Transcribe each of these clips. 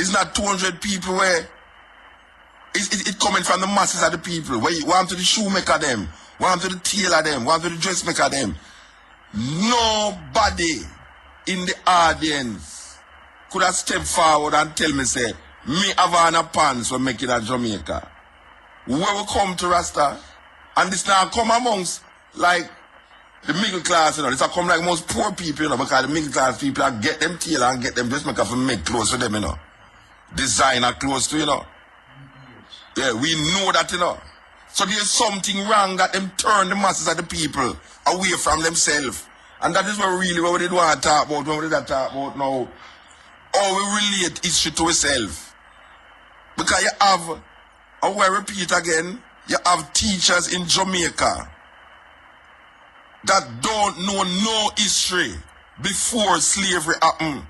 It's not 200 people where it coming from the masses of the people. Where you want to the shoemaker them, want to the tailor them, want to the dressmaker them. Nobody in the audience could have stepped forward and tell me, say, me Havana pants will make it at Jamaica. Where we come to Rasta, and this now come amongst, like, the middle class, you know, this come like most poor people, you know, because the middle class people get them tailor and get them dressmaker for make clothes for them, you know. Designer clothes too, you know. Yeah, we know that, you know. So there's something wrong that them turn the masses of the people away from themselves. And that is what we did want to talk about, what we did talk about now. How we relate history to ourselves. Because you have, I will repeat again, you have teachers in Jamaica that don't know no history before slavery happened.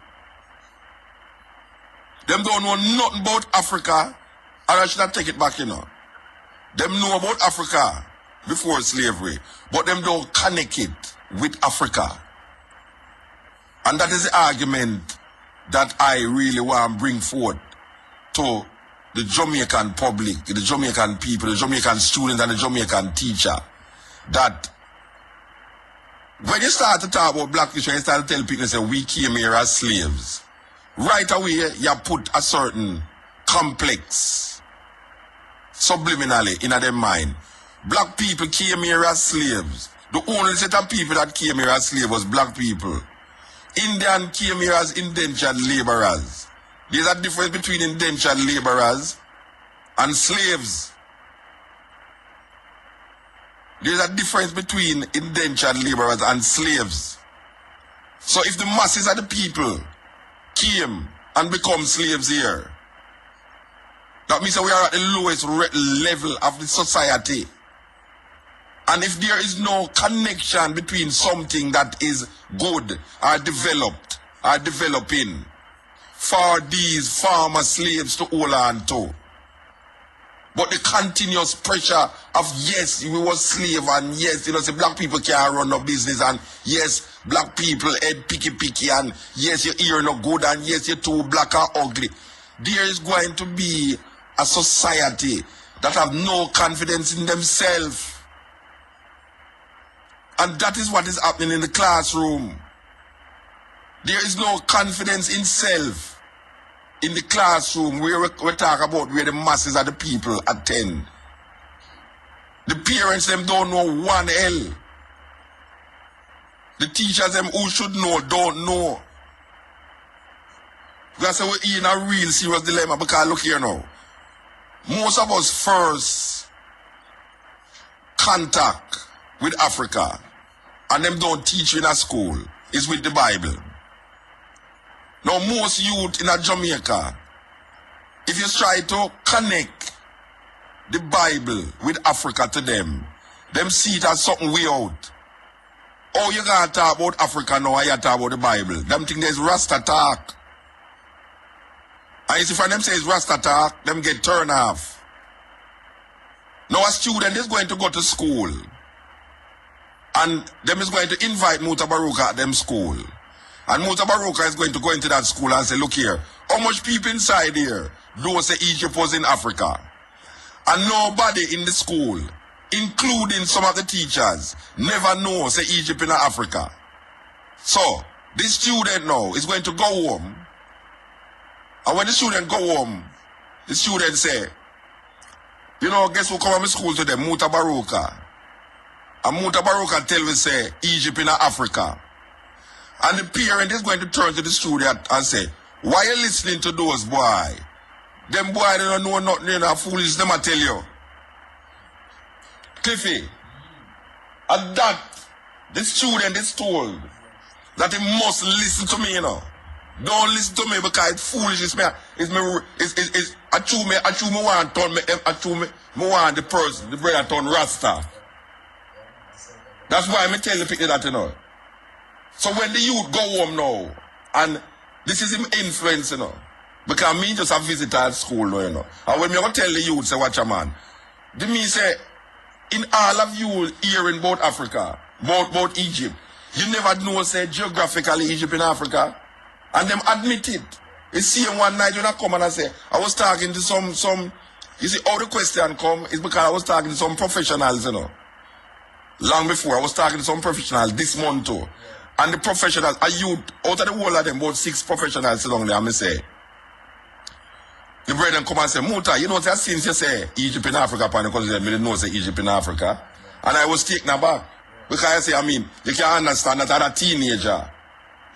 Them don't know nothing about Africa, or I should have take it back, you know. Them know about Africa before slavery, but them don't connect it with Africa. And that is the argument that I really want to bring forth to the Jamaican public, the Jamaican people, the Jamaican students and the Jamaican teacher, that when you start to talk about black history, you start to tell people, say, we came here as slaves. Right away, you put a certain complex subliminally in their mind. Black people came here as slaves. The only set of people that came here as slaves was black people. Indian came here as indentured laborers. There's a difference between indentured laborers and slaves. There's a difference between indentured laborers and slaves. So if the masses of the people came and become slaves here, that means that we are at the lowest level of the society. And if there is no connection between something that is good or developed or developing for these former slaves to hold on to, but the continuous pressure of, yes, we were slave, and yes, you know, say black people can't run no business, and yes, black people head picky, and yes, your ear no good, and yes, you're too black or ugly. There is going to be a society that have no confidence in themselves. And that is what is happening in the classroom. There is no confidence in self in the classroom where we talk about where the masses of the people attend. The parents, them don't know one hell. The teachers, them who should know, don't know. That's why we're in a real serious dilemma, because look here now. Most of us first contact with Africa, and them don't teach in a school, is with the Bible. Now most youth in a Jamaica, if you try to connect the Bible with Africa to them see it as something way out. Oh, you gotta talk about Africa now, you talk about the Bible. Them think there's Rasta talk. And you see, for them say it's Rasta talk, them get turned off. Now a student is going to go to school, and them is going to invite Muta Baruka at them school. And Muta Baruka is going to go into that school and say, look here, how much people inside here don't say Egypt was in Africa? And nobody in the school, including some of the teachers, never know say Egypt in Africa. So, this student now is going to go home. And when the student go home, the student say, you know, guess who come to my school today? Muta Baruka. And Muta Baruka tell me say, Egypt in Africa. And the parent is going to turn to the student and say, why are you listening to those boy? Them boy, they don't know nothing, you know, foolish, them I tell you. Cliffy, at that, the student is told that he must listen to me, you know. Don't listen to me because it's foolish, it's me want to turn me want the person, the brother turn Rasta. That's why I tell the people that, you know. So when the youth go home now, and this is him influence, you know, because me just a visitor at school, you know. And when me go tell the youth, say, watch a man, they me say, in all of you hearing about Africa, about Egypt, you never know, say, geographically Egypt in Africa, and them admit it. You see him one night when I come and I say, I was talking to some, you see, how the question come is because I was talking to some professionals, you know. Long before, I was talking to some professionals this month too. And the professionals, a youth, out of the whole of them, about 6 professionals along there, and I say, the brethren come and say, Muta, you know what, since you say Egypt in Africa, because they didn't know say Egypt in Africa, and I was taken aback. Because I say, I mean, you can understand that as a teenager,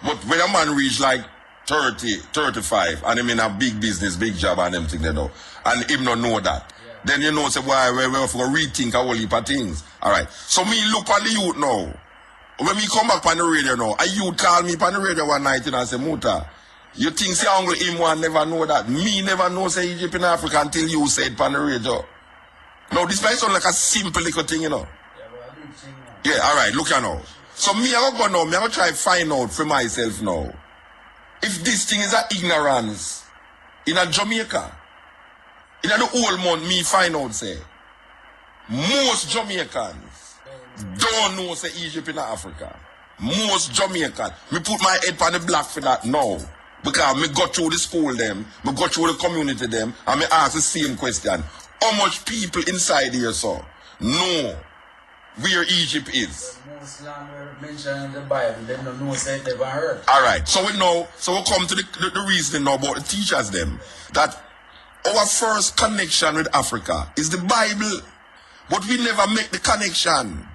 but when a man reach like 30, 35, and him in a big business, big job and everything, you know, and him not know that, then you know, say, why, we have to rethink a whole heap of things. Alright, so me look at the youth now. When we come back on the radio now, a youth call me on the radio one night and say, Muta, you think say Uncle him one never know that? Me never know say Egypt in Africa until you said on the radio. Now this might sound like a simple little thing, you know. Yeah, alright, look here now. So me I go now, me I go try find out for myself now. If this thing is a ignorance in a Jamaica, in the whole month me find out say, most Jamaicans don't know say Egypt in Africa. Most Jamaicans. Me put my head on the block for that now. Because me go through the school them, me go through the community them, and me ask the same question. How much people inside here so know where Egypt is? Most land were mentioned in the Bible, they don't know say they never heard. Alright, so we know, so we come to the reasoning now about the teachers them, that our first connection with Africa is the Bible. But we never make the connection.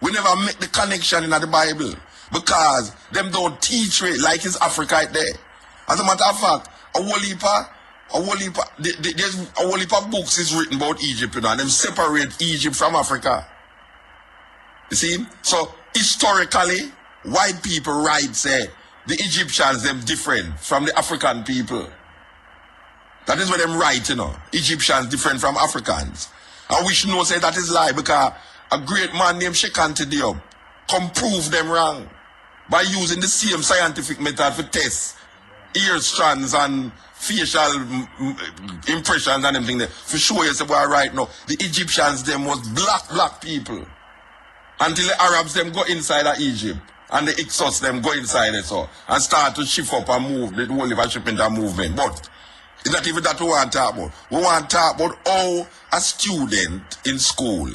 We never make the connection in the Bible. Because them don't teach it like it's Africa right there. As a matter of fact, there's a whole heap of books is written about Egypt, you know, and them separate Egypt from Africa. You see? So historically, white people write say the Egyptians them different from the African people. That is what them write, you know. Egyptians different from Africans. And we should know say that is lie because a great man named Shekante Diop come prove them wrong by using the same scientific method for tests, ear strands and facial impressions and everything there. For sure you say, well, right now, the Egyptians them was black people. Until the Arabs them go inside of Egypt and the Hyksos them go inside it so and start to shift up and move the whole of a shipment and movement. But it's not even that we want to talk about. We want to talk about how a student in school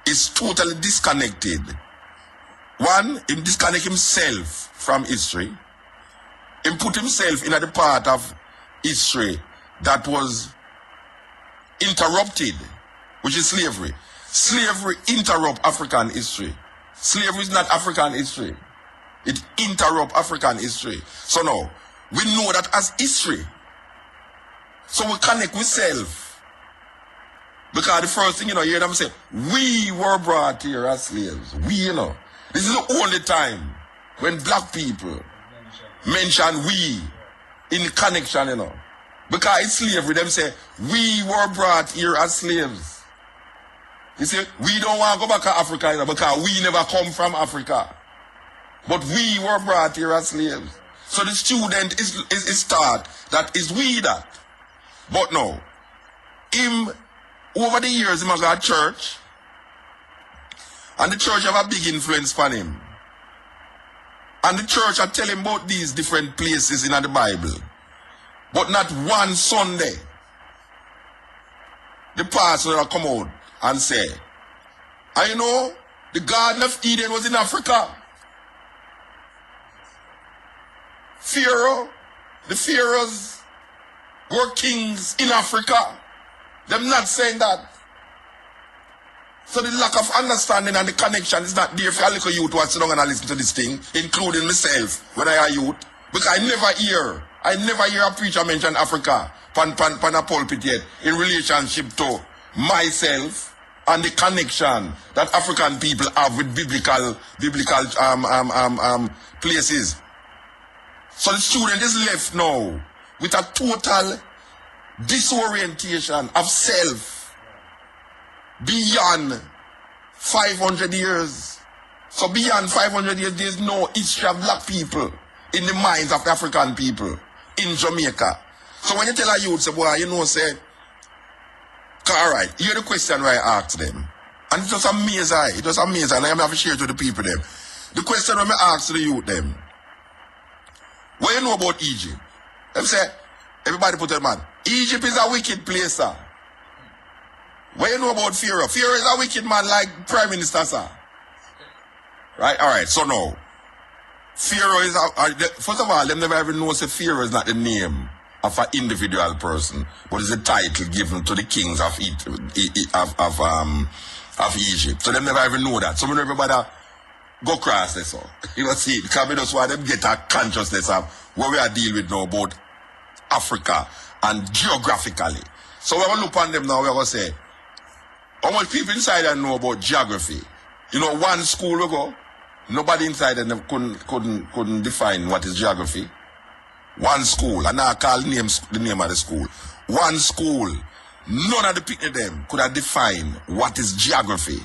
is totally disconnected. One, he disconnect himself from history. He put himself in a part of history that was interrupted, which is slavery. Slavery interrupt African history. Slavery is not African history. It interrupt African history. So now, we know that as history. So we connect with self. Because the first thing, you know, you hear them say, we were brought here as slaves. We, you know. This is the only time when black people mention we in connection, you know. Because it's slavery, them say, we were brought here as slaves. You see, we don't want to go back to Africa, you know, because we never come from Africa. But we were brought here as slaves. So the student is taught that is we that. But no, him, over the years, he must go to church. And the church have a big influence on him. And the church are telling him about these different places in the Bible. But not one Sunday, the pastor will come out and say, I know the Garden of Eden was in Africa. The pharaohs were kings in Africa. Them not saying that. So the lack of understanding and the connection is not there for a little youth who sit down and listen to this thing, including myself when I are youth. Because I never hear a preacher mention Africa pan a pulpit yet in relationship to myself and the connection that African people have with biblical places. So the student is left now with a total disorientation of self beyond 500 years. So beyond 500 years, there's no history of black people in the minds of African people in Jamaica. So when you tell a youth, say, boy, you know, say, alright, hear the question where I asked them. And it was amazing, and I have to share it with the people them. The question when I asked the youth them, What you know about Egypt? Them say, everybody put it, man. Egypt is a wicked place, sir. What you know about Pharaoh? Pharaoh is a wicked man like Prime Minister, sir. Right? Alright, so now, Pharaoh is, first of all, them never even know say Pharaoh is not the name of an individual person, but it's a title given to the kings of Egypt. So them never even know that. So when everybody go cross this, so you know, see, because we just want them get a consciousness of what we are dealing with now about Africa and geographically. So we're going to look on them now, we're going to say, how much people inside there know about geography? You know, one school we go, nobody inside there couldn't define what is geography. One school, and now I call the name of the school. One school, none of the people of them could have defined what is geography.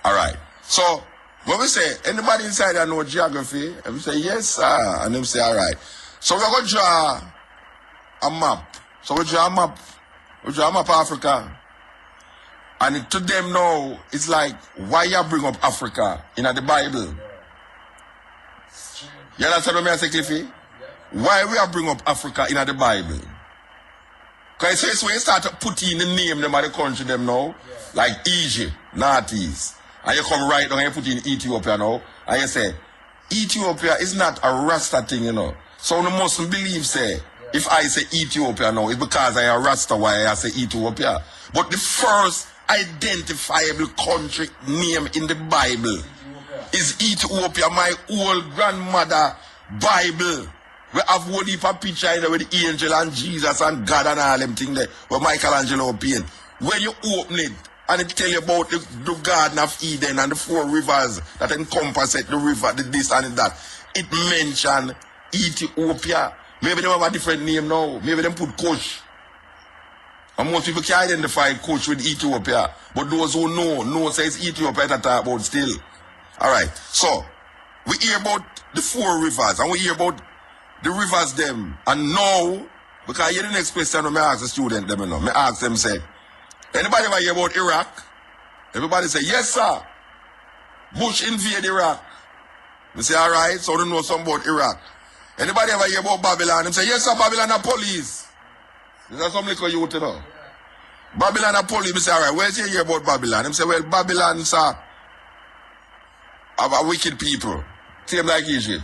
Alright. So, when we say, anybody inside there know geography? And we say, yes, sir. And them say, alright. So we're going to draw a map. So we draw a map. We draw a map of Africa. And to them now, it's like, why you bring up Africa in the Bible? You understand what I say, Cliffy? Why we bring up Africa in the Bible? Because it's when you start to put in the name them of the country them now, like Egypt, Northeast, and you come right down and you put in Ethiopia now, and you say, Ethiopia is not a Rasta thing, you know. So the Muslim believe say, if I say Ethiopia now, it's because I am Rasta why I say Ethiopia. But the first identifiable country name in the Bible is Ethiopia. My old grandmother Bible. We have whole heap of picture in there with the angel and Jesus and God and all them things there where Michelangelo paint. When you open it and it tell you about the Garden of Eden and the 4 rivers that encompass it, the river, the this and that, it mention Ethiopia. Maybe they have a different name now. Maybe they put Kush. And most people can identify Kush with Ethiopia. But those who know says Ethiopia that talk about still. Alright, so we hear about the 4 rivers and we hear about the rivers them. And now, because hear the next question when I ask the student them, you know, I ask them, say, anybody ever hear about Iraq? Everybody say, yes, sir. Bush invade Iraq. We say, alright, so they know something about Iraq. Anybody ever hear about Babylon? Them say, yes, sir, Babylon are police. Is that some little youth, you know? Babylon are police. We say, alright, where's you hear about Babylon? Them say, well, Babylon, sir, are wicked people. Same like Egypt.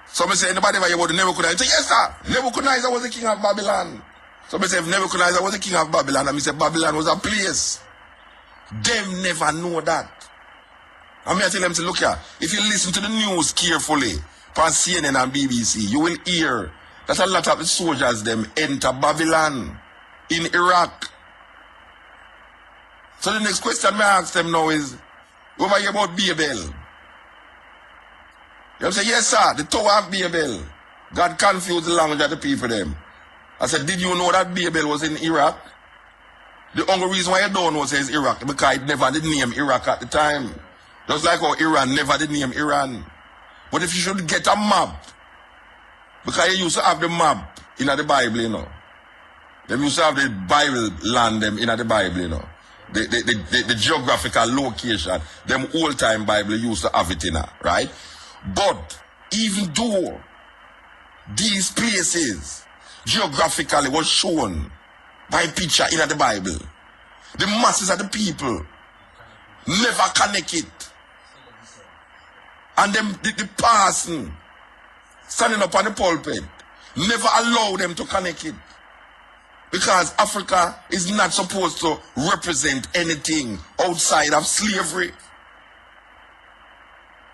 Some say, anybody ever hear about Nebuchadnezzar? Say, yes, sir. Nebuchadnezzar was the king of Babylon. Some say, if Nebuchadnezzar was the king of Babylon, and me say, Babylon was a place. Them never know that. And me I tell them, say, look here, if you listen to the news carefully, on CNN and BBC, you will hear that a lot of the soldiers them enter Babylon in Iraq. So the next question I ask them now is, over here about Babel. You say, yes, sir, the Tower of Babel. God confused the language of the people them. I said, did you know that Babel was in Iraq? The only reason why you don't know says Iraq, because it never did name Iraq at the time. Just like how Iran never did name Iran. But if you should get a map, because you used to have the map in the Bible, you know. They used to have the Bible land them in the Bible, you know. The geographical location, them old time Bible used to have it in her, right? But even though these places geographically was shown by picture in the Bible, the masses of the people never connect it. And them the person standing up on the pulpit never allow them to connect it. Because Africa is not supposed to represent anything outside of slavery.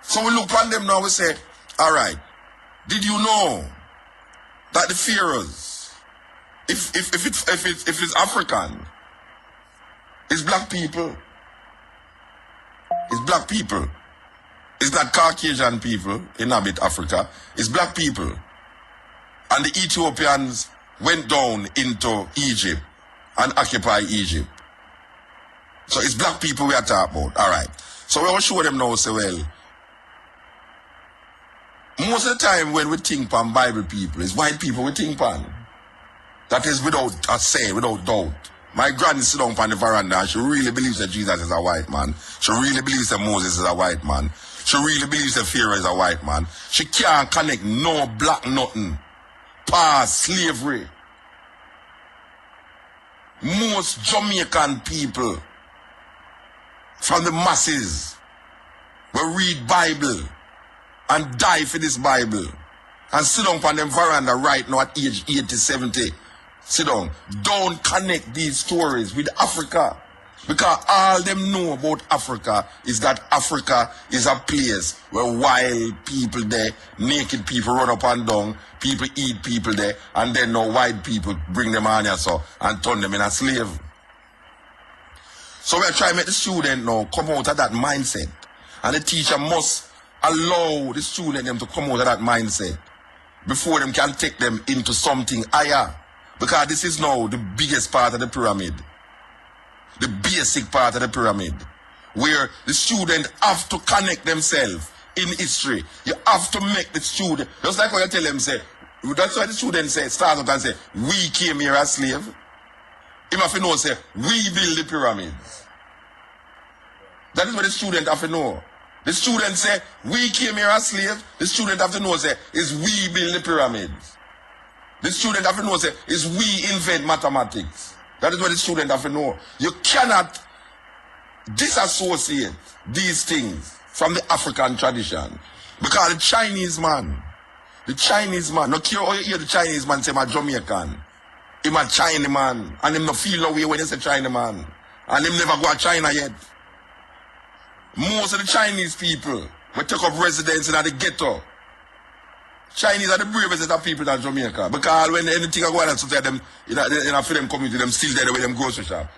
So we look on them now, we say, alright, did you know that the pharaohs, if it's African, it's black people. It's black people. It's not Caucasian people inhabit Africa. It's black people. And the Ethiopians went down into Egypt and occupied Egypt. So it's black people we are talking about. Alright. So we will show them now, say, well, most of the time when we think on Bible people, it's white people we think on. That is without a say, without doubt. My granny sit down on the veranda and she really believes that Jesus is a white man. She really believes that Moses is a white man. She really believes that Pharaoh is a white man. She can't connect no black nothing. Past slavery. Most Jamaican people from the masses will read Bible and die for this Bible and sit down on them veranda right now at age 80, 70. Sit down. Don't connect these stories with Africa. Because all them know about Africa is that Africa is a place where wild people there, naked people run up and down, people eat people there, and then no white people bring them on here so and turn them in a slave. So we're trying to make the student now come out of that mindset. And the teacher must allow the student them to come out of that mindset before them can take them into something higher. Because this is now the biggest part of the pyramid. The basic part of the pyramid. Where the student have to connect themselves in history. You have to make the student, just like what you tell them, say, that's why the student say, start up and say, we came here as slave. Him have to know, say, we build the pyramids. That is what the student have to know. The student say, we came here as slaves. The student have to know, say, is we build the pyramids. The student have to know, say, is we invent mathematics. That is what the student have to know. You cannot disassociate these things from the African tradition. Because the Chinese man, no care how you hear the Chinese man say, I'm a Jamaican. I'm a Chinese man. And him no feel no way when they say China man. And him never go to China yet. Most of the Chinese people will take up residence in the ghetto. Chinese are the bravest of people in Jamaica. Because when anything go on, so them in a film community, them still there with them grocery shop.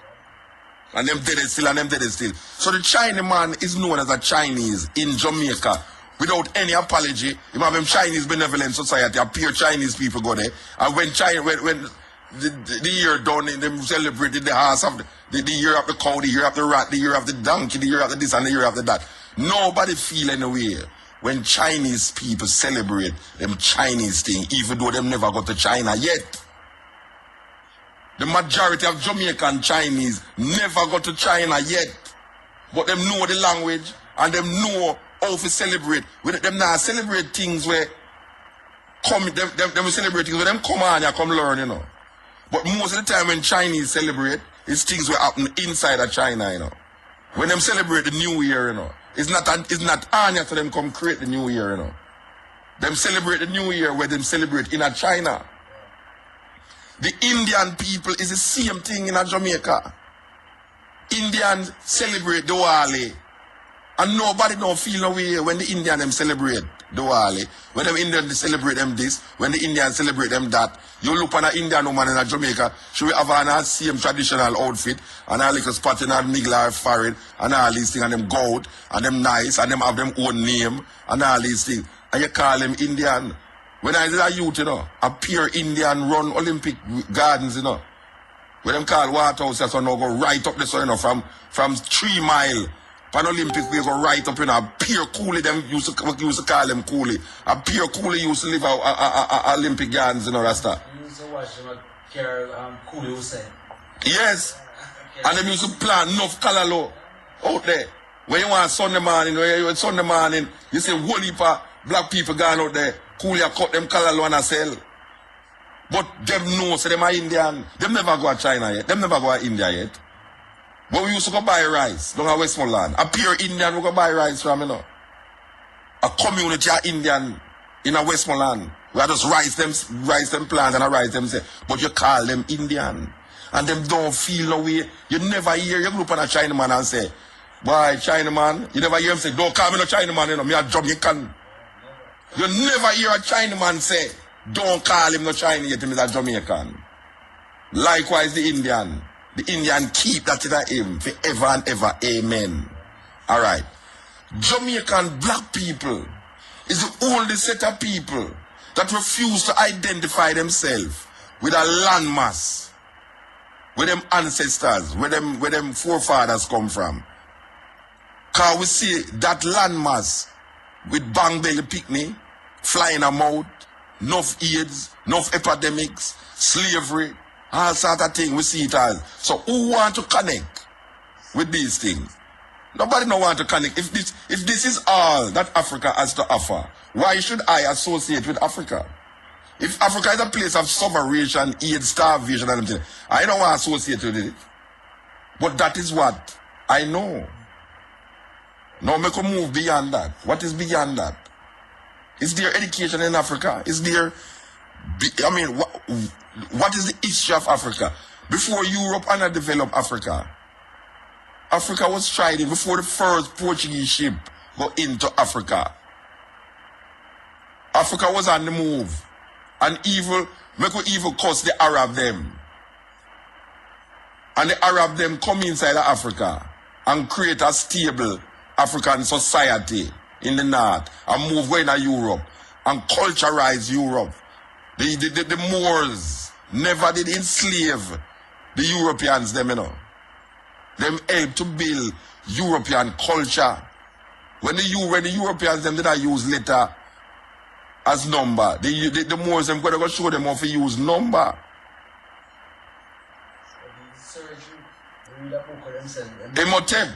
And them dead still, and them dead still. So the Chinese man is known as a Chinese in Jamaica without any apology. You have them Chinese Benevolent Society, appear Chinese people go there. And when the year done, them celebrated the house of the year of the cow, the year of the rat, the year of the donkey, the year of the this and the year of the that. Nobody feel any way when Chinese people celebrate them Chinese thing, even though them never got to China yet. The majority of Jamaican Chinese never got to China yet. But them know the language and them know how to celebrate. With them now celebrate things where them celebrate things where them come on and come learn, you know. But most of the time when Chinese celebrate, it's things will happen inside of China, you know. When them celebrate the New Year, you know. It's not Anya for them come create the New Year, you know. Them celebrate the New Year where them celebrate in a China. The Indian people is the same thing in a Jamaica. Indians celebrate Diwali. And nobody don't feel no way when the Indian them celebrate Diwali. When them Indians celebrate them this, when the Indians celebrate them that. You look on an Indian woman in a Jamaica, she will have on her same traditional outfit, and her little spot in her middle or forehead, and all these things, and them gold, and them nice, and them have them own name, and all these things. And you call them Indian. When I was a youth, you know, a pure Indian run Olympic Gardens, you know. When them call Waterhouse, so now go right up the sun, you know, from 3 miles. Pan Olympic, we go right up, you know, a pure coolie, them used to call them coolie. A pure coolie used to live at Olympic Gardens, you know, Rasta. You used to watch them carry Coolie Hussein. Yes. And them used to plant enough callaloo out there. When you want Sunday morning, you see whole heap of black people going out there, Coolie cut them callaloo and a sell. But them know, so them are Indian. Them never go to China yet. Them never go to India yet. But we used to go buy rice down at Westmoreland. A pure Indian we go buy rice from, you know. A community of Indian in a Westmoreland. We just rice them plants and a rice them say. But you call them Indian. And them don't feel no way. You never hear you group on a Chinaman and say, boy, Chinaman. You never hear him say, don't call me no Chinaman, you know, me a Jamaican. You never hear a Chinaman say, don't call him no Chinese, yet him is a Jamaican. Likewise the Indian. The Indian keep that in him forever and ever. Amen. Alright. Jamaican black people is the only set of people that refuse to identify themselves with a landmass, where them ancestors, where them forefathers come from. Cause we see that landmass with bang belly picnic, flying a mouth, enough AIDS, enough epidemics, slavery, all sort of things, we see it all. So who want to connect with these things? Nobody no want to connect. If this is all that Africa has to offer, why should I associate with Africa? If Africa is a place of starvation, AIDS, starvation, and everything, I don't want to associate with it. But that is what I know. Now make a move beyond that. What is beyond that? Is there education in Africa? Is there, I mean, what is the history of Africa? Before Europe and developed Africa, Africa was thriving before the first Portuguese ship go into Africa. Africa was on the move. And make we evil curse the Arab them. And the Arab them come inside of Africa and create a stable African society in the north and move going to Europe and culturalize Europe. The Moors never did enslave the Europeans, them, you know. Them help to build European culture. When the Europeans them did not use letter as number, the Moors them gonna go show them how to use number. Imhotep.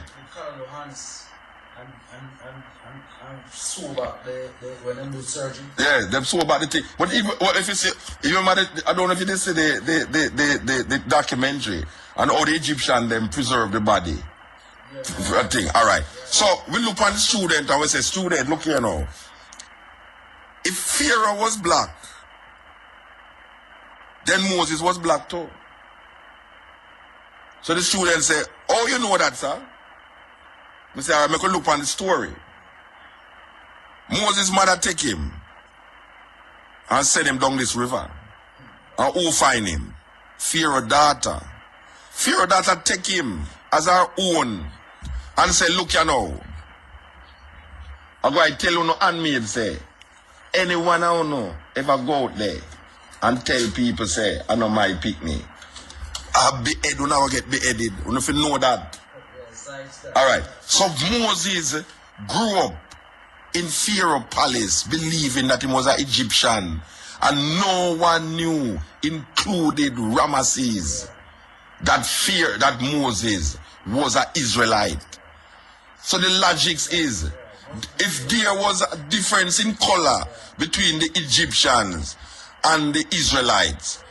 And saw about when they do surgery. Yeah, them saw about the thing. But even if you see, I don't know if you did see the documentary and how the Egyptian them preserve the body. Yeah. Thing. All right. Yeah. So we look on the student and we say, student, look here now. If Pharaoh was black, then Moses was black too. So the student say, oh, you know that, sir? We say, all right, make a look on the story. Moses' mother take him and send him down this river. And who find him? Pharaoh's daughter. Pharaoh's daughter take him as her own and say, look you now. I'm going to tell you no handmaid say, anyone I don't know ever go out there and tell people say, I know my picnic. I'll be beheaded when I get beheaded. You if you know that. Alright. So Moses grew up in Pharaoh's palace, believing that he was an Egyptian. And no one knew, included Ramesses, that Moses was an Israelite. So the logic is, if there was a difference in color between the Egyptians and the Israelites,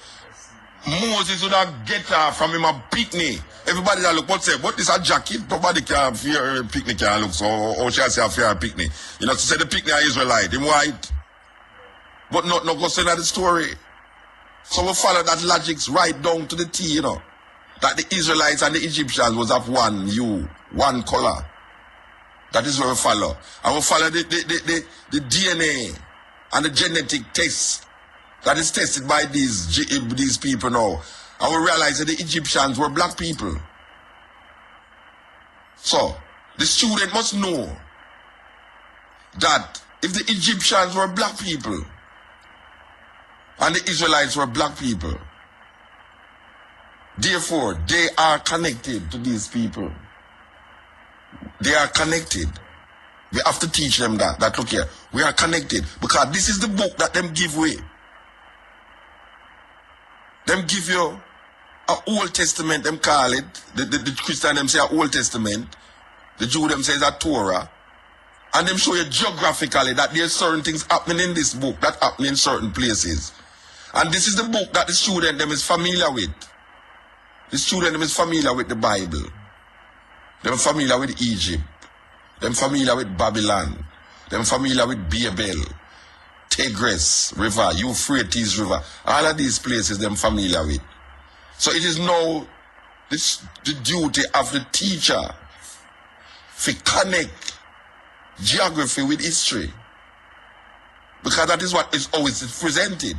Moses would have get her from him a picnic. Everybody that look, what say, what is a jacket? Nobody can fear a picnic can look, so or shall I say a fear a picnic. You know, to say the picnic are Israelite, in white. But not go say that the story. So we follow that logic right down to the T, you know. That the Israelites and the Egyptians was of one hue, one color. That is what we follow. And we follow the DNA and the genetic test that is tested by these people now. And we realize that the Egyptians were black people. So, the student must know that if the Egyptians were black people and the Israelites were black people, therefore they are connected to these people. They are connected. We have to teach them that look here, we are connected because this is the book that them give away. Them give you an Old Testament, them call it. The Christian them say an Old Testament. The Jew them say it's a Torah. And them show you geographically that there's certain things happening in this book that happen in certain places. And this is the book that the student them is familiar with. The student them is familiar with the Bible. Them familiar with Egypt. Them familiar with Babylon. Them familiar with Babel, Tigris River, Euphrates River. All of these places them familiar with. So it is now the duty of the teacher to connect geography with history. Because that is what is always presented.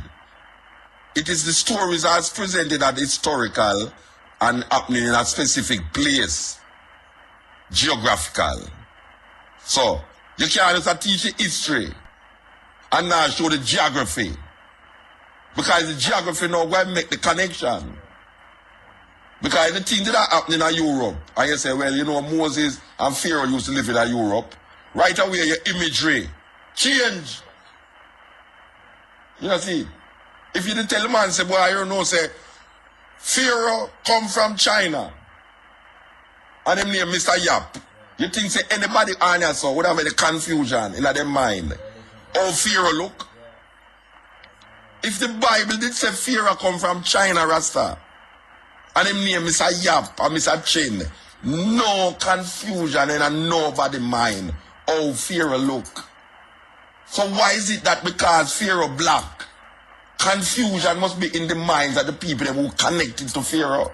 It is the stories as presented as historical and happening in a specific place. Geographical. So, you can't just teach history and now show the geography. Because the geography now will make the connection. Because the things that are happening in Europe, and you say, well, you know, Moses and Pharaoh used to live in Europe. Right away, your imagery change. You see? If you tell the man, say, boy, you know, say, Pharaoh come from China. And him name Mr. Yap. You think say anybody on here so would have any confusion in their mind? How Pharaoh look? If the Bible did say Pharaoh come from China, Rasta, and him name Mr. Yap or Mr. Chin, no confusion in nobody mind how Pharaoh look. So why is it that because Pharaoh black, confusion must be in the minds of the people who connected to Pharaoh?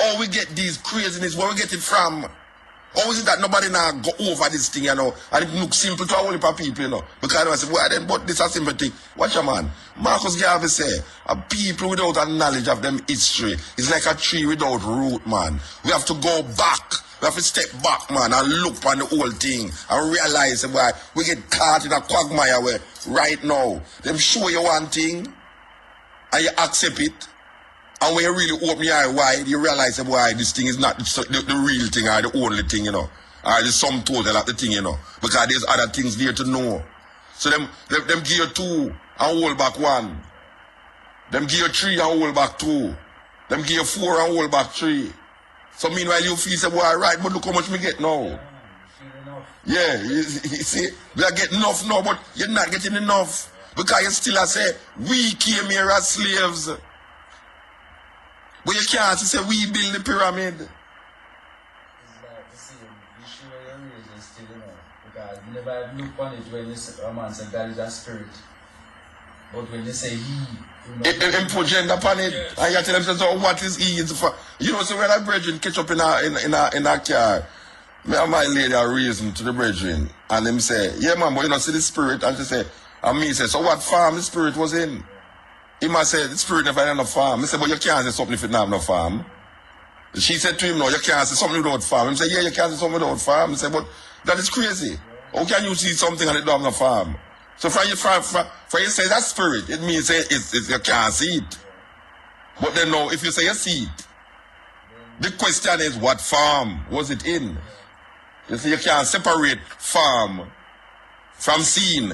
Or we get these craziness, where we get it from? How is it that nobody now go over this thing, you know, and it looks simple to a whole heap of people, you know? Because I say, why then, but this is a simple thing. Watch your man. Marcus Garvey say, a people without a knowledge of them history is like a tree without root, man. We have to go back. We have to step back, man, and look on the whole thing and realize why we get caught in a quagmire where right now, them show you one thing and you accept it. And when you really open your eye wide, you realize why this thing is not the real thing or the only thing, you know. Or the sum total of the thing, you know. Because there's other things there to know. So them give you 2 and hold back 1. Them give you 3 and hold back 2. Them give you 4 and hold back 3. So meanwhile you feel say, boy, right, but look how much we get now. Yeah, you see, we are getting enough now, but you're not getting enough. Because you still say, we came here as slaves. But you can't say we build the pyramid. It's like the same issue where your race is still, you know, because you never look on it when you say, a man say God is a spirit. But when they say he, you know, put gender upon it, yes. And you tell them, so what is he? You know, so when a brethren catch up in a car, me and my lady are reason to the brethren, and them say, yeah man, but you know, see the spirit, and she say, and me say, so what farm the spirit was in? He must say, the spirit never had no farm. I said, but you can't say something if it not have no farm. She said to him, no, you can't say something without farm. He said, yeah, you can't say something without farm. He said, but that is crazy. How can you see something and it don't have no farm? So for you say that spirit, it means say you can't see it. But then now, if you say you see it, the question is, what farm was it in? You see, you can't separate farm from seed.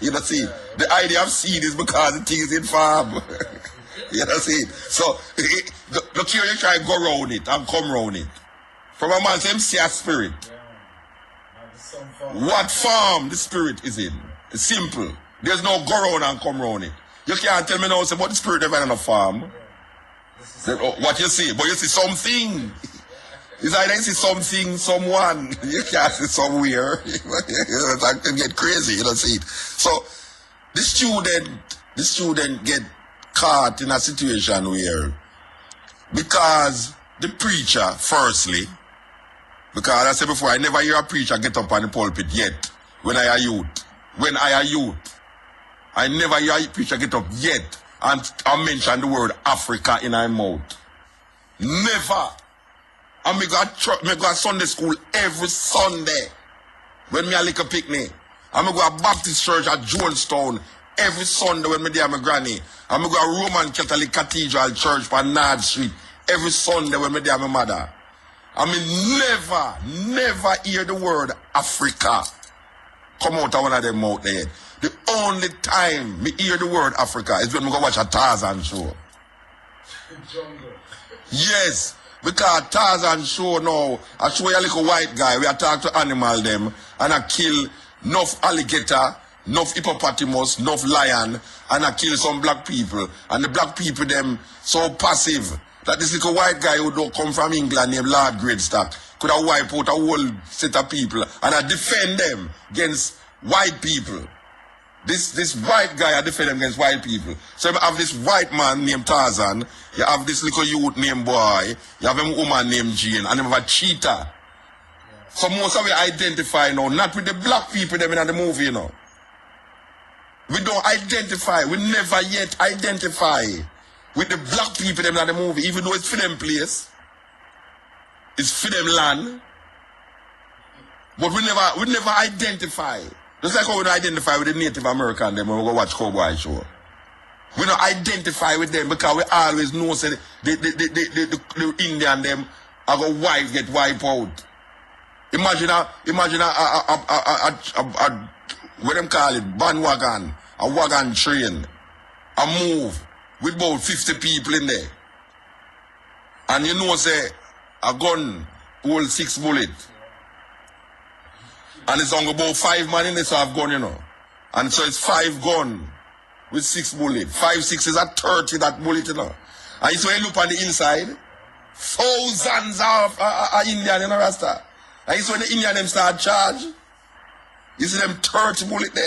You know, see, the idea of seed is because the thing is in farm. You know, see. So, look here, you try to go around it and come around it. From a man, say, see a spirit. What farm the spirit is in? It's simple. There's no go around and come around it. You can't tell me now, say, but the spirit never in a farm. What you see? But you see something. It's either you see something, someone, you can't see somewhere. That can get crazy, you don't see it. So the student get caught in a situation where, because the preacher, firstly, because I said before, I never hear a preacher get up on the pulpit yet, when I a youth. I never hear a preacher get up yet and mention the word Africa in our mouth. Never. And me go Sunday school every Sunday when me a lick a picnic. And me go a Baptist church at Jonestown every Sunday when me there my granny. And me go a Roman Catholic Cathedral church on Nard Street every Sunday when me there my mother. I mean never hear the word Africa come out of one of them mouth there. The only time me hear the word Africa is when me go watch a Tarzan show. jungle. Yes. Because Tarzan show now, I show you a little white guy, we attack to animal them, and I kill enough alligator, enough hippopotamus, enough lion, and I kill some black people. And the black people them so passive that this little white guy who don't come from England named Lord Greatstock could have wiped out a whole set of people and I defend them against white people. This white guy I defend them against white people. So you have this white man named Tarzan, you have this little youth named Boy, you have a woman named Jane, and you have a cheetah. So most of we identify now, not with the black people them in the movie, you know. We don't identify, we never yet identify with the black people them in the movie, even though it's for them place. It's for them land. But we never identify. Just like how we don't identify with the Native American them when we go watch Cowboy Show. We don't identify with them because we always know say the Indian them are going to get wiped out. Imagine what them call it, bandwagon, a wagon train, a move with about 50 people in there. And you know say a gun hold 6 bullets. And it's only about 5 man in this have gun, you know. And so it's 5 gun with 6 bullets. 5, 6 is at 30, that bullet, you know. And so you look on the inside, thousands of Indian, you know, Rasta. And so when the Indian them start charge, you see them 30 bullet there.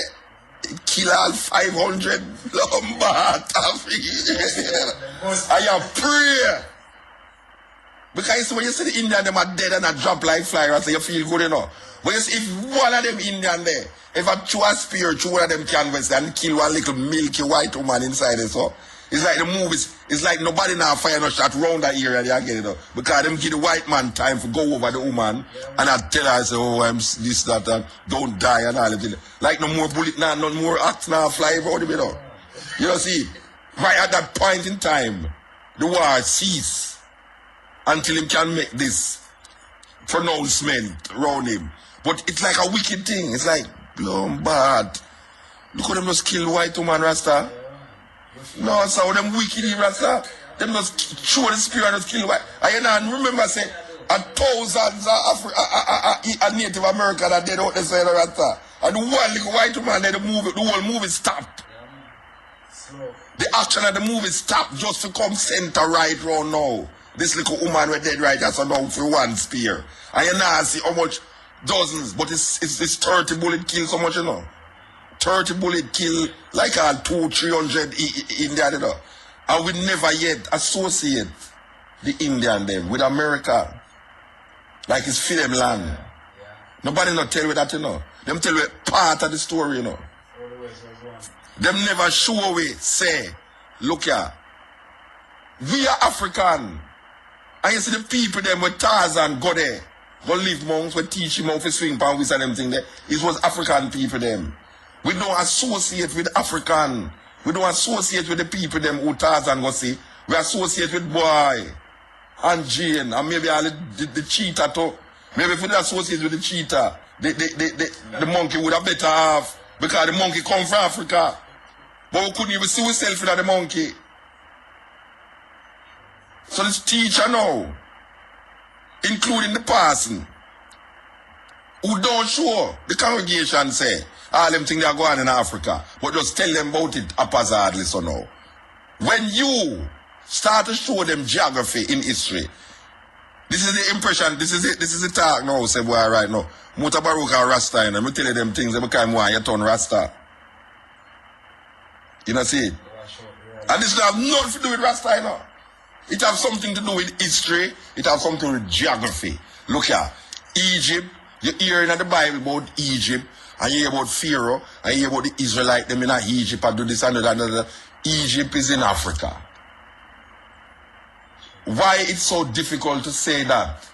It kill all 500 lumber, taffy. And you pray. Because when you see the Indian them are dead and a drop like fly, Rasta, you feel good, you know. But you see, if one of them Indian there, if I chew a spear, chew one of them canvas and kill one little milky white woman inside it, so it's like the movies, it's like nobody now fire no shot round that area there again, you know. Because them give the white man time to go over the woman and I tell her, I say, oh, I'm this, that, and don't die and all that. Like no more bullet now, no more axe now fly around him, you know. You know, see, right at that point in time, the war cease until him can make this pronouncement around him. But it's like a wicked thing. It's like, bad. Look how them just kill white woman, Rasta. No, so them wicked, Rasta. Them just show the spirit and just kill white. And remember, say, thousands of Native American that dead out the side of Rasta. And the one little white woman, the whole movie stopped. The action of the movie stopped just to come center right round now. This little woman was dead right, that's now for 1 spear. And you now see how much dozens, but it's 30 bullet kill so much, you know. 30 bullet kill like 200-300 Indian, you know. And we never yet associate the Indian them with America. Like it's for them land. Yeah. Nobody not tell you that, you know. Them tell you part of the story, you know. Them never show we say, look here, we are African. And you see the people them with Tarzan go there. Go live monks, we teach him how to swing pan with and them thing there. It was African people them. We don't associate with African. We don't associate with the people them who Tarzan go see. We associate with boy and Jane and maybe all the cheetah too. Maybe if we associate with the cheetah, the monkey would have better have because the monkey come from Africa. But we couldn't even see ourselves without the monkey. So this teacher now, including the person who don't show the congregation say all them things that go on in Africa, but just tell them about it haphazardly so now. When you start to show them geography in history, this is the impression, this is the talk now, say boy right now. Muta Baruch and Rasta, and I tell you them things every time why you turn Rasta. You know see it? And this have nothing to do with Rasta, you know. It has something to do with history. It has something to do with geography. Look here. Egypt. You hear in the Bible about Egypt. And you hear about Pharaoh. And you hear about the Israelites. Them in Egypt and do this and that. Egypt is in Africa. Why it's so difficult to say that?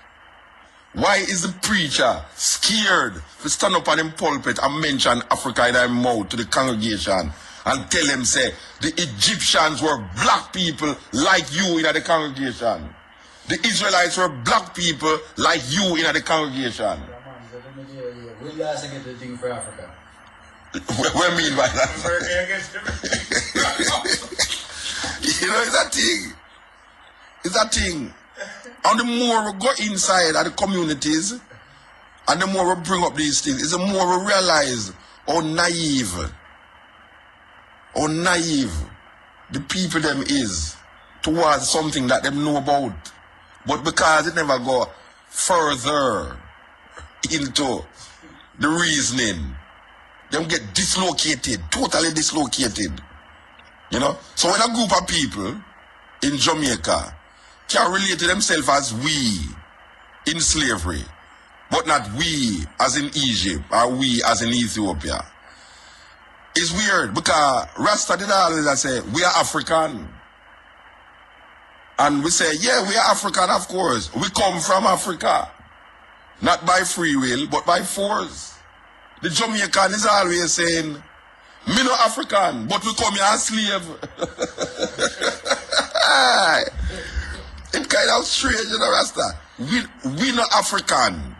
Why is the preacher scared to stand up on him pulpit and mention Africa in their mouth to the congregation? And tell them, say, the Egyptians were black people like you in the congregation. The Israelites were black people like you in the congregation. When you guys get the thing for Africa? What do you mean by that? You know, it's a thing. It's a thing. And the more we go inside of the communities, and the more we bring up these things, it's the more we realize how naive the people them is towards something that them know about. But because it never go further into the reasoning, them get dislocated, totally dislocated. You know? So when a group of people in Jamaica can relate to themselves as we in slavery, but not we as in Egypt or we as in Ethiopia, it's weird because Rasta did always say, we are African. And we say, yeah, we are African, of course. We come from Africa. Not by free will, but by force. The Jamaican is always saying, me no African, but we come here as slave. It's kind of strange, you know, Rasta. We no African.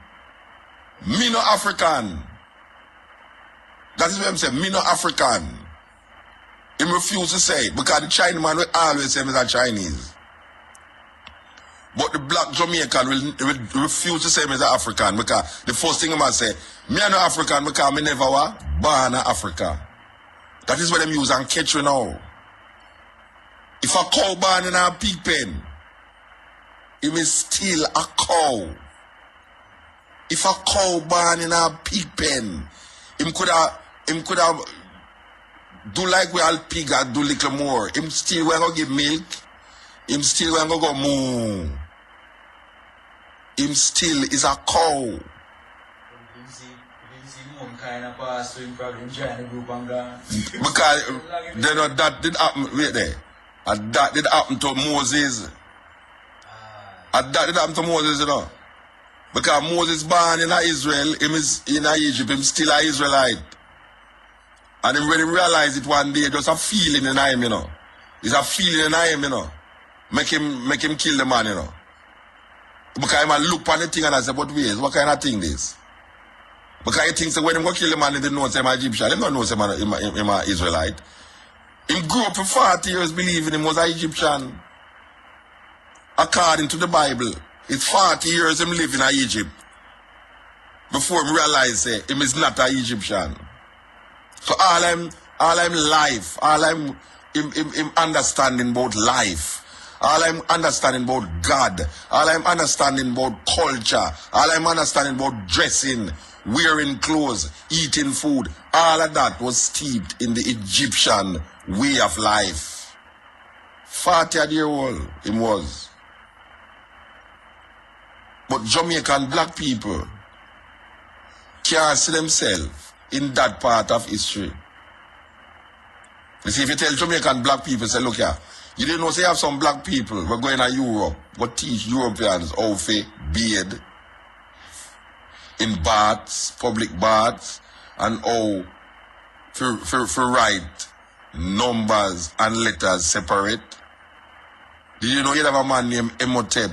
Me no African. That is what I'm saying. Me no African. He refused to say it because the Chinaman will always say me a Chinese. But the black Jamaican will refuse to say me as an African because the first thing I must say, me are no African because me never was born in Africa. That is what them use and catch you now. If a cow born in a pig pen, it is still a cow. If a cow born in a pig pen, him could have do like we all pig and do little more. Him still going to give milk. Him still going to go moo. Him still is a cow. Because they know that did happen. Wait there. And that did happen to Moses. And that did happen to Moses, you know. Because Moses born in Israel, him is in Egypt, him still an Israelite. And him really realize it one day, just a feeling in him, you know. It's a feeling in him, you know. Make him kill the man, you know. Because he might look on the thing and I say, but wait, what kind of thing this? Because he thinks that when he go kill the man, he didn't know him Egyptian. He don't know him an Israelite. He grew up for 40 years believing him was an Egyptian. According to the Bible, it's 40 years him live in Egypt before he realize him is not an Egyptian. So all I'm life, all I'm understanding about life. All I'm understanding about God, all I'm understanding about culture, all I'm understanding about dressing, wearing clothes, eating food, all of that was steeped in the Egyptian way of life. 40-year old him was. But Jamaican black people can't see themselves in that part of history. You see, if you tell Jamaican black people, say, look here, you didn't know, say you have some black people, we're going to Europe, go teach Europeans how to bathe in baths, public baths, and how to write numbers and letters separate. Did you know you have a man named Imhotep,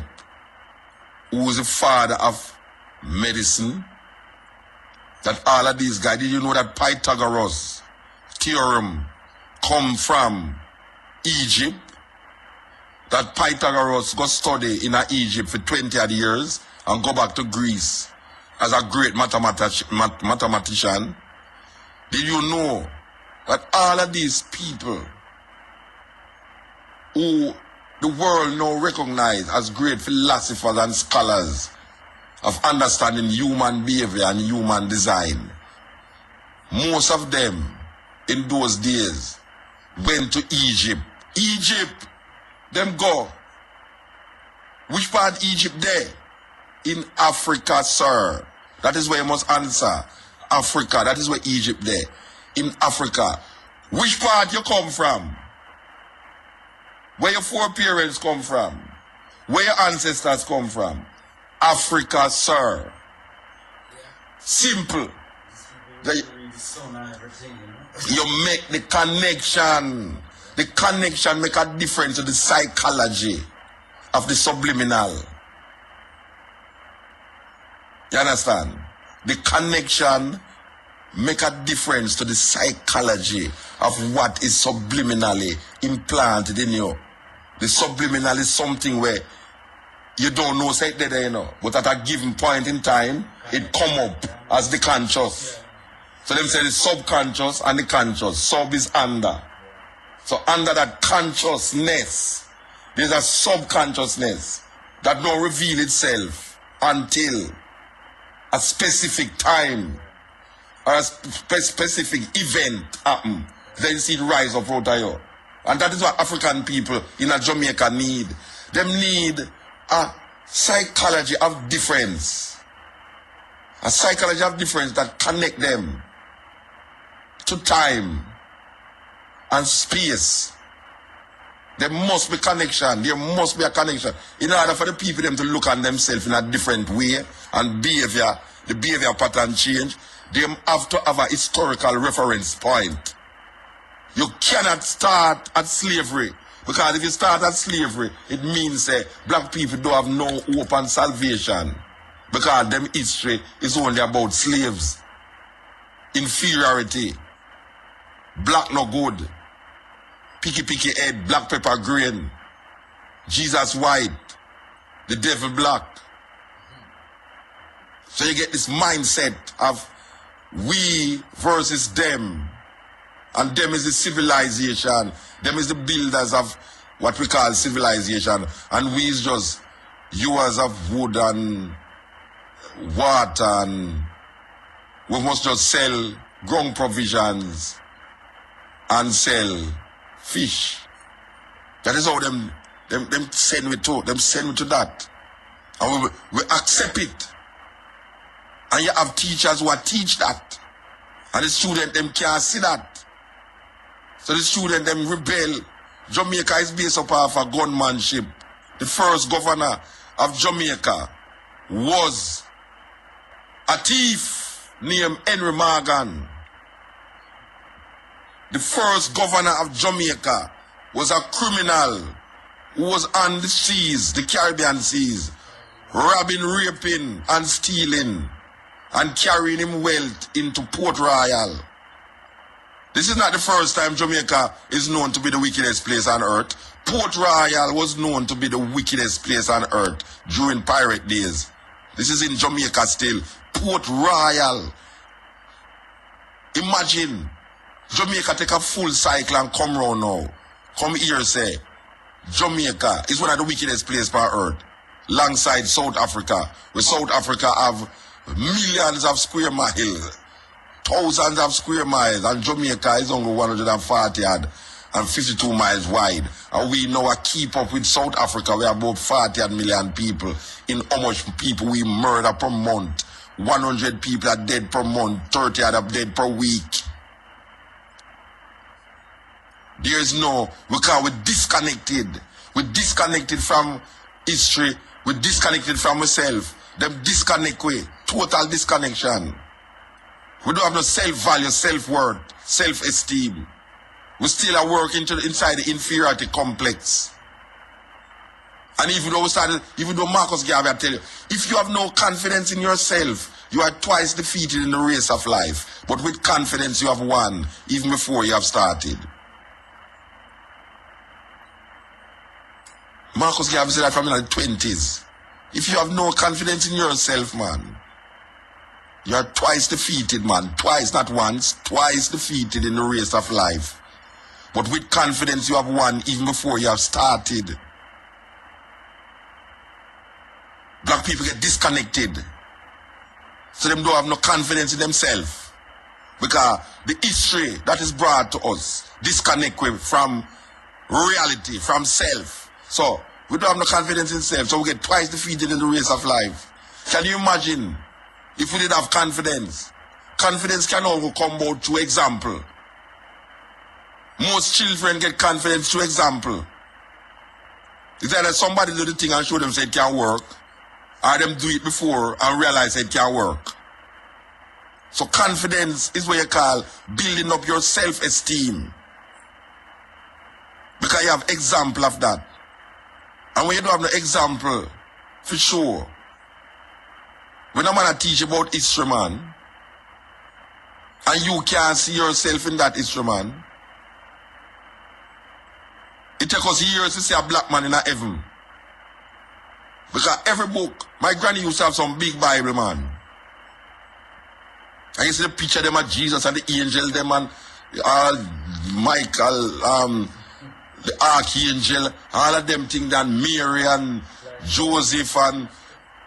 who was the father of medicine? That all of these guys, did you know that Pythagoras theorem come from Egypt? That Pythagoras go study in Egypt for 20 odd years and go back to Greece as a great mathematician. Did you know that all of these people who the world now recognize as great philosophers and scholars of understanding human behavior and human design, most of them in those days went to Egypt. Egypt, them go. Which part Egypt there? In Africa, sir. That is where you must answer. Africa, that is where Egypt there. In Africa. Which part you come from? Where your foreparents come from? Where your ancestors come from? Africa, sir. Simple. You make the connection. The connection make a difference to the psychology of the subliminal. You understand? The connection make a difference to the psychology of what is subliminally implanted in you. The subliminal is something where you don't know, say that, you know, but at a given point in time, it come up as the conscious. So them say the subconscious and the conscious. Sub is under. So under that consciousness, there's a subconsciousness that don't reveal itself until a specific time or a specific event happen. Then you see it rise up out of you. And that is what African people in a Jamaica need. Them need a psychology of difference. A psychology of difference that connect them to time and space. There must be connection. There must be a connection. In order for the people them to look at themselves in a different way and behavior, the behavior pattern change, they have to have a historical reference point. You cannot start at slavery. Because if you start at slavery, it means black people don't have no hope and salvation. Because them history is only about slaves. Inferiority. Black no good. Picky head, black pepper green. Jesus white. The devil black. So you get this mindset of we versus them. And them is the civilization. Them is the builders of what we call civilization. And we is just users of wood and water, and we must just sell ground provisions and sell fish. That is how them send me to. Them send me to that. And we accept it. And you have teachers who teach that. And the student them can't see that. So the student them rebel. Jamaica is based upon a gunmanship. The first governor of Jamaica was a thief named Henry Morgan. The first governor of Jamaica was a criminal who was on the seas, the Caribbean seas, robbing, raping, and stealing, and carrying him wealth into Port Royal. This is not the first time Jamaica is known to be the wickedest place on earth. Port Royal was known to be the wickedest place on earth during pirate days. This is in Jamaica still. Port Royal. Imagine Jamaica take a full cycle and come round now. Come here, say Jamaica is one of the wickedest places on earth, alongside South Africa, where South Africa have millions of square miles, thousands of square miles, and Jamaica is only 140 and 52 miles wide. And we now keep up with South Africa. We have about 40 million people. In how much people we murder per month? 100 people are dead per month, 30 are dead per week. There is no, because we're disconnected. We're disconnected from history. We're disconnected from ourselves. Them disconnect with total disconnection. We don't have no self-value, self-worth, self-esteem. We still are working inside the inferiority complex. And even though Marcus Garvey, I tell you, if you have no confidence in yourself, you are twice defeated in the race of life. But with confidence, you have won, even before you have started. Marcus Garvey said that from in the 20s. If you have no confidence in yourself, man, you are twice defeated, man. Twice, not once. Twice defeated in the race of life. But with confidence, you have won even before you have started. Black people get disconnected. So them don't have no confidence in themselves. Because the history that is brought to us disconnect from reality, from self. So we don't have no confidence in self. So we get twice defeated in the race of life. Can you imagine if we did have confidence? Confidence can only come about through example. Most children get confidence through example. It's either somebody do the thing and show them say it can work, or them do it before and realize it can work. So confidence is what you call building up your self-esteem. Because you have example of that. And when you don't have no example, for sure, when a man teach about history, man, and you can't see yourself in that history, man, it takes us years to see a black man in a heaven. Because every book, my granny used to have some big Bible, man. And you see the picture of them of Jesus and the angel, them and Michael, the archangel, all of them things, and Mary and Joseph and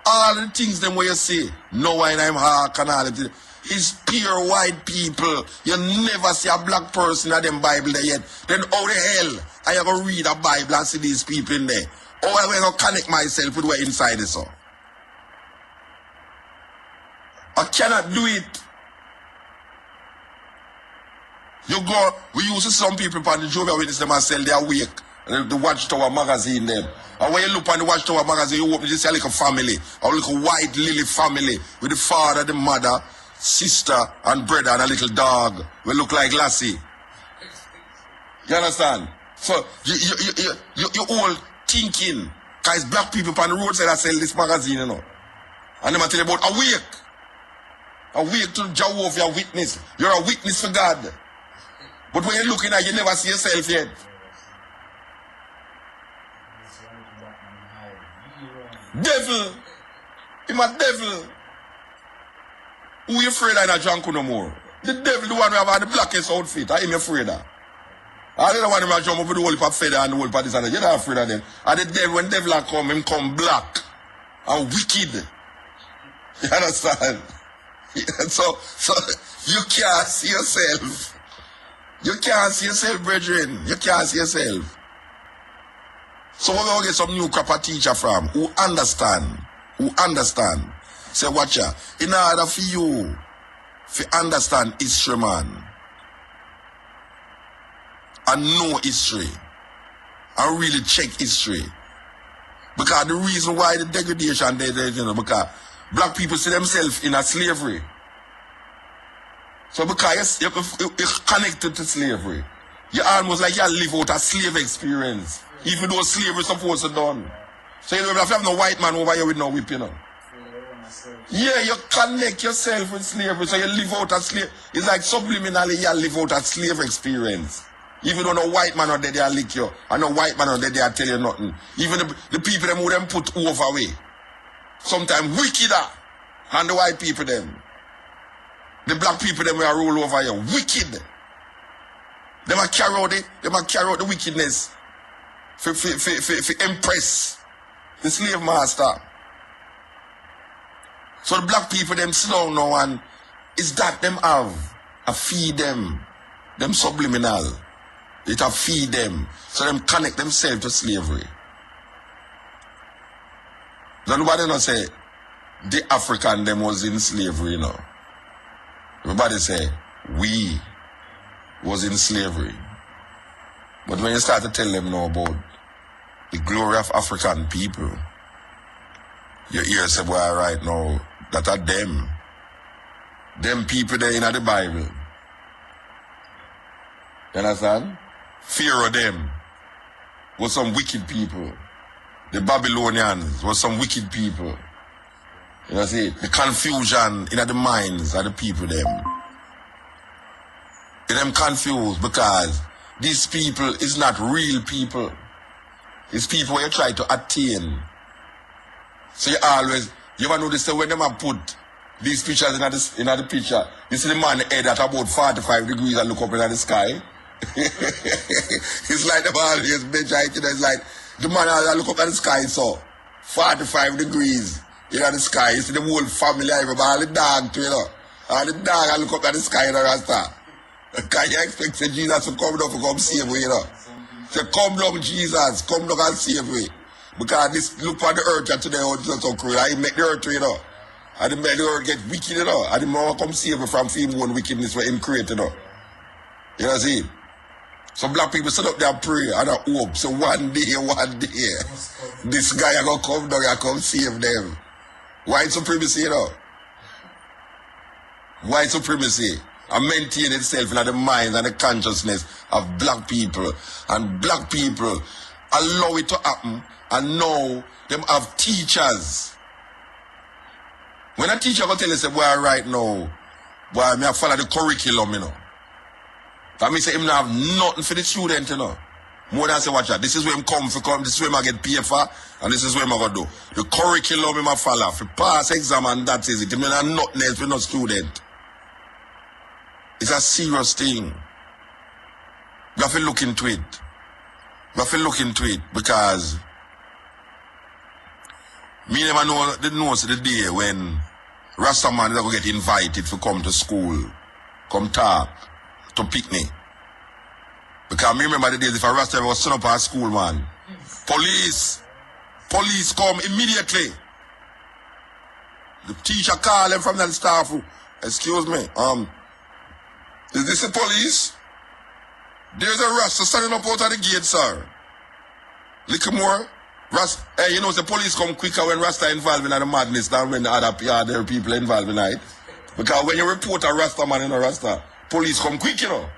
all the things them where you see, Noah and I'm Ark and all of them. It's pure white people. You never see a black person in them Bible there yet. Then how the hell are you going to read a Bible and see these people in there? How am I going to connect myself with what's inside this? So? I cannot do it. You go, we used to see some people on the Jehovah's Witness them and sell their wake. The Watchtower magazine them. And when you look on the Watchtower magazine, you open, you see like a family. A little white lily family with the father, the mother, sister and brother and a little dog. We look like Lassie. You understand? So you all thinking, because black people on the roadside that sell this magazine, you know. And them tell you about awake. Awake to Jehovah's Witness. You're a witness for God. But when you're looking at, you never see yourself yet. Devil. Him a devil. Who you afraid of in a Janko no more? The devil, the one who have the blackest outfit. I am afraid of. I don't want him to jump up with the whole heap of feather and the whole part of this and that. You're not afraid of them. And the devil, when devil come, him come black and wicked. You understand? So you can't see yourself. You can't see yourself, brethren. You can't see yourself. So we're going to get some new crop of teacher from who understand. Say, watch ya. In order for you to understand history, man, and know history, and really check history. Because the reason why the degradation there, you know, because black people see themselves in a slavery. So because you're connected to slavery, you're almost like you live out a slave experience. Even though slavery is supposed to be done. So you don't have no white man over here with no whip, you know. Yeah, you connect yourself with slavery, so you live out a slave. It's like subliminally you live out a slave experience. Even though no white man out there they lick you, and no white man out there they tell you nothing. Even the people them who them put over way. Sometimes wickeder than the white people them. The black people them will rule over you. Wicked. They might carry out the wickedness for impress the slave master. So the black people them sit down now and is that them have a feed them subliminal. It a feed them. So them connect themselves to slavery. Nobody not say the African them was in slavery, you know. Everybody say we was in slavery. But when you start to tell them now about the glory of African people, your ears say, boy, right now, that are them. Them people there in the Bible. You understand? Fear of them was some wicked people. The Babylonians was some wicked people. You know see? The confusion in the minds of the people them. Get them confused because these people is not real people. It's people you try to attain. So you ever notice that when them have put these pictures in the picture, you see the man head at about 45 degrees and look up in the sky. It's like the man always measure it, you know, it's like the man look up at the sky, so 45 degrees in the sky. You see the whole family, everybody, all the dog too, you know. All the dog look up at the sky in the rasta. Can you expect Jesus to come down to come save me, you know? Say, come down, Jesus, come down and save me. Because this look for the earth and today how it's so cruel. I make the earth, you know. And the make the earth get wicked, you know. And the man come save me from him own wickedness for him create, you know. You know what I see? So black people sit up there and pray and I hope. So one day, this guy gonna come down and come save them. White supremacy, you know. White supremacy. And maintain itself in the minds and the consciousness of black people. And black people allow it to happen. And now them have teachers. When a teacher will tell you, say, boy, right now, boy, I may follow the curriculum, you know. That means him not have nothing for the student, you know. More than say, watch out, this is where him come, this is where I get paid for, and this is where I'm going to do. The curriculum him a follow, for pass exam and that is it. Him not nothing else for no student. It's a serious thing. You have to look into it. You have to look into it because me never know the day when Rasta man is going to get invited to come to school, come talk, to picnic. Because me remember the days if a Rasta was sent up at school, man, police come immediately. The teacher call them from the staff room. Excuse me, is this the police? There's a Rasta standing up out of the gate, sir. Little more. Hey, you know, the police come quicker when Rasta involved in the madness than when the other people involved in it. Because when you report a Rasta man in a Rasta, police come quick, you know.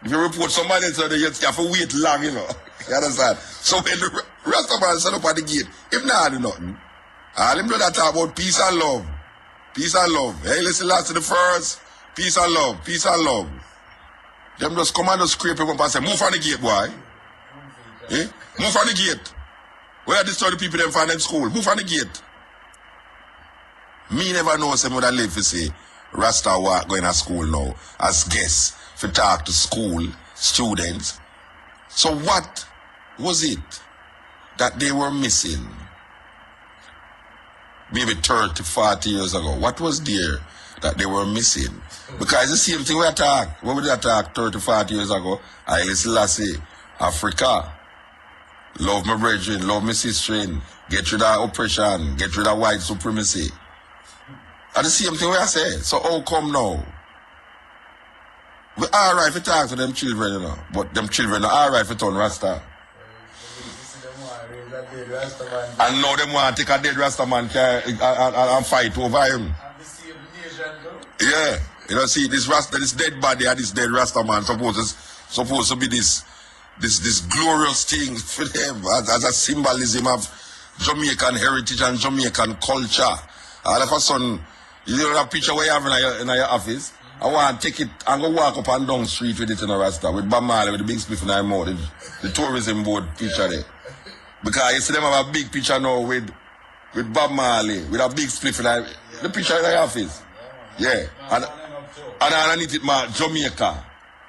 If you report somebody, so you have to wait long, you know. You understand? So when the Rasta man stand up at the gate, if not do nothing, all him do that talk about peace and love. Peace and love. Hey, listen last to the first. Peace and love. Peace and love. Them just come and just scrape him up and say, move from the gate, boy. Eh? Move from the gate. Where destroy the people them find them school? Move on the gate. Me never know some other live to say Rasta walk going to school now as guests for talk to school students. So what was it that they were missing? Maybe 30, 40 years ago. What was there that they were missing? Because it's the same thing we attack. What would they attack 30, 40 years ago? Haile Selassie, Africa. Love my brethren, love my sister, get rid of oppression, get rid of white supremacy. That's the same thing we are saying. So how come now? We alright to talk to them children, you know, but them children are alright to turn Rasta. And now them want to take a dead Rasta man and fight over him. Yeah. You know, see, this Rasta, this dead body and this dead Rasta man supposed to be this glorious thing for them as a symbolism of Jamaican heritage and Jamaican culture. All of a sudden, you know that picture where you have in your office? I want to take it and go walk up and down the street with it in a Rasta, with Bob Marley, with the big spliff in my mouth, the tourism board picture there. Because you see them have a big picture now with Bob Marley, with a big spliff in the picture in the office. Yeah. And underneath it, Jamaica.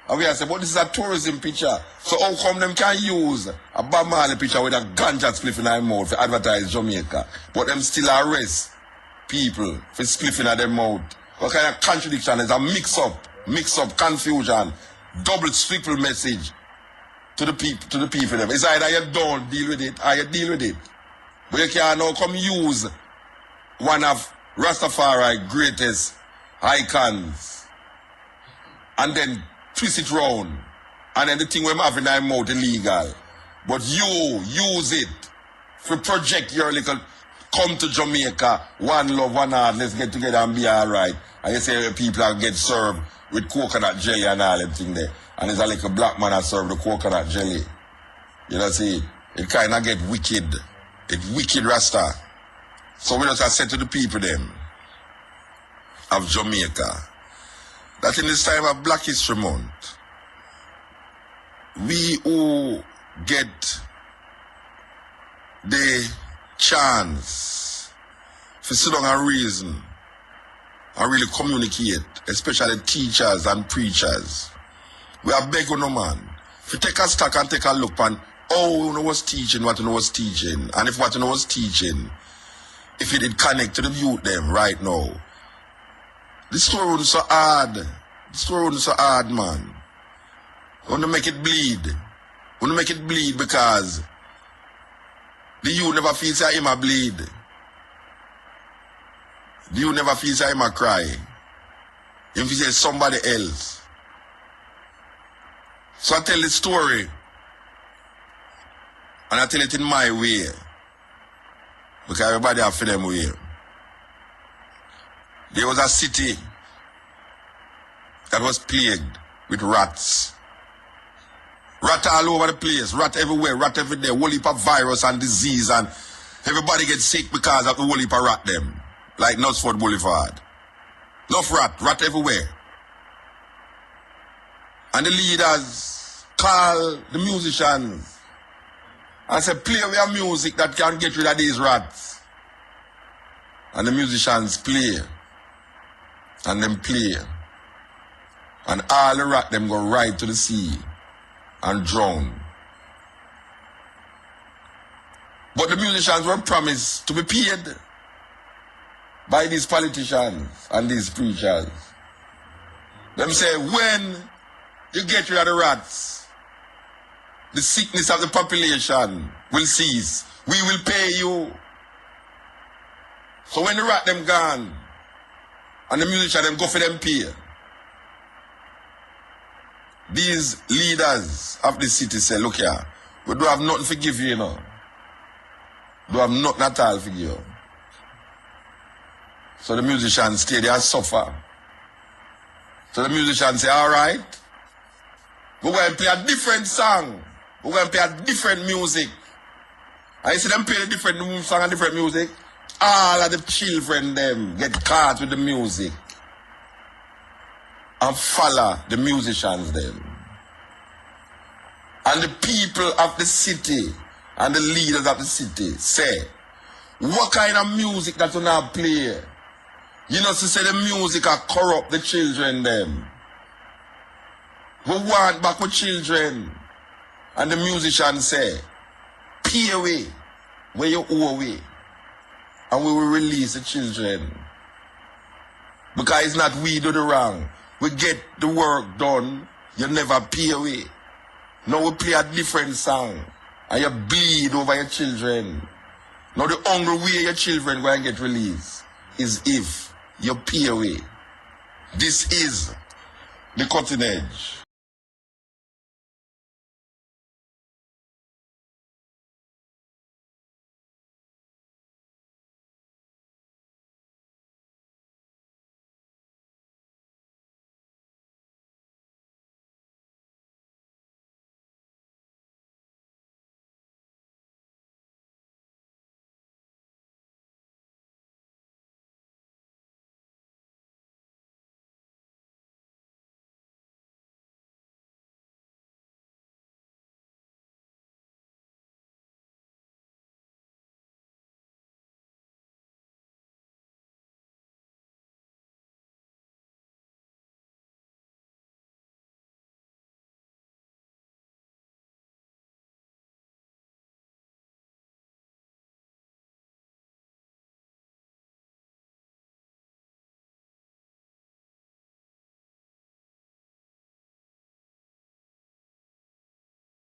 And we say, but this is a tourism picture. So how come them can use a Bob Marley picture with a ganja spliff in their mouth to advertise Jamaica, but them still arrest people for spliffing at their mouth? What kind of contradiction is a mix-up, confusion, double, triple message to the people them. It's either you don't deal with it or you deal with it. But you can't now come use one of Rastafari greatest icons and then twist it round, and then the thing we're having in mouth illegal. But you use it to project your little, come to Jamaica, one love, one heart, let's get together and be alright. And you say people are get served with coconut jelly and all them thing there. And there's a little black man that serve the coconut jelly. You know, see, it kind of get wicked. It's wicked Rasta. So we just have said to the people them of Jamaica, that in this time of Black History Month, we who get the chance to sit down and reason and really communicate, especially teachers and preachers, we are begging no man to take a stock and take a look on how you was teaching, what you was teaching, and if what you was teaching, if it did connect to the youth them right now. This story wasn't so hard. This story wasn't so hard, man. I want to make it bleed. I want to make it bleed because the youth never feels like him a bleed. The youth never feels like him a cry. If he says somebody else. So I tell the story. And I tell it in my way. Because everybody have them way. There was a city that was plagued with rats. Rat all over the place, rat everywhere, rat every day, whole heap of virus and disease, and everybody gets sick because of the whole heap of rat them. Like Knutsford Boulevard. Enough rat everywhere. And the leaders call the musicians and say, play your music that can get rid of these rats. And the musicians play. And them play. And all the rat them go right to the sea and drown. But the musicians were promised to be paid by these politicians and these preachers. Them say, when you get rid of the rats, the sickness of the population will cease. We will pay you. So when the rat them gone, and the musicians them go for them pay, these leaders of the city say, look here, we don't have nothing to give you, you know. We don't have nothing at all to give you. So the musicians stay there and suffer. So the musicians say, all right, we're going to play a different song. We're going to play a different music. And you see them play a different song and different music. All of the children them get caught with the music and follow the musicians them. And the people of the city and the leaders of the city say, what kind of music that you now play? You know, to say the music are corrupt the children them. We want back with children. And the musician say, pay away where you owe away. And we will release the children. Because it's not we do the wrong. We get the work done, you never pay away. Now we play a different song. And you bleed over your children. Now the only way your children will get released is if you pay away. This is the Cutting Edge.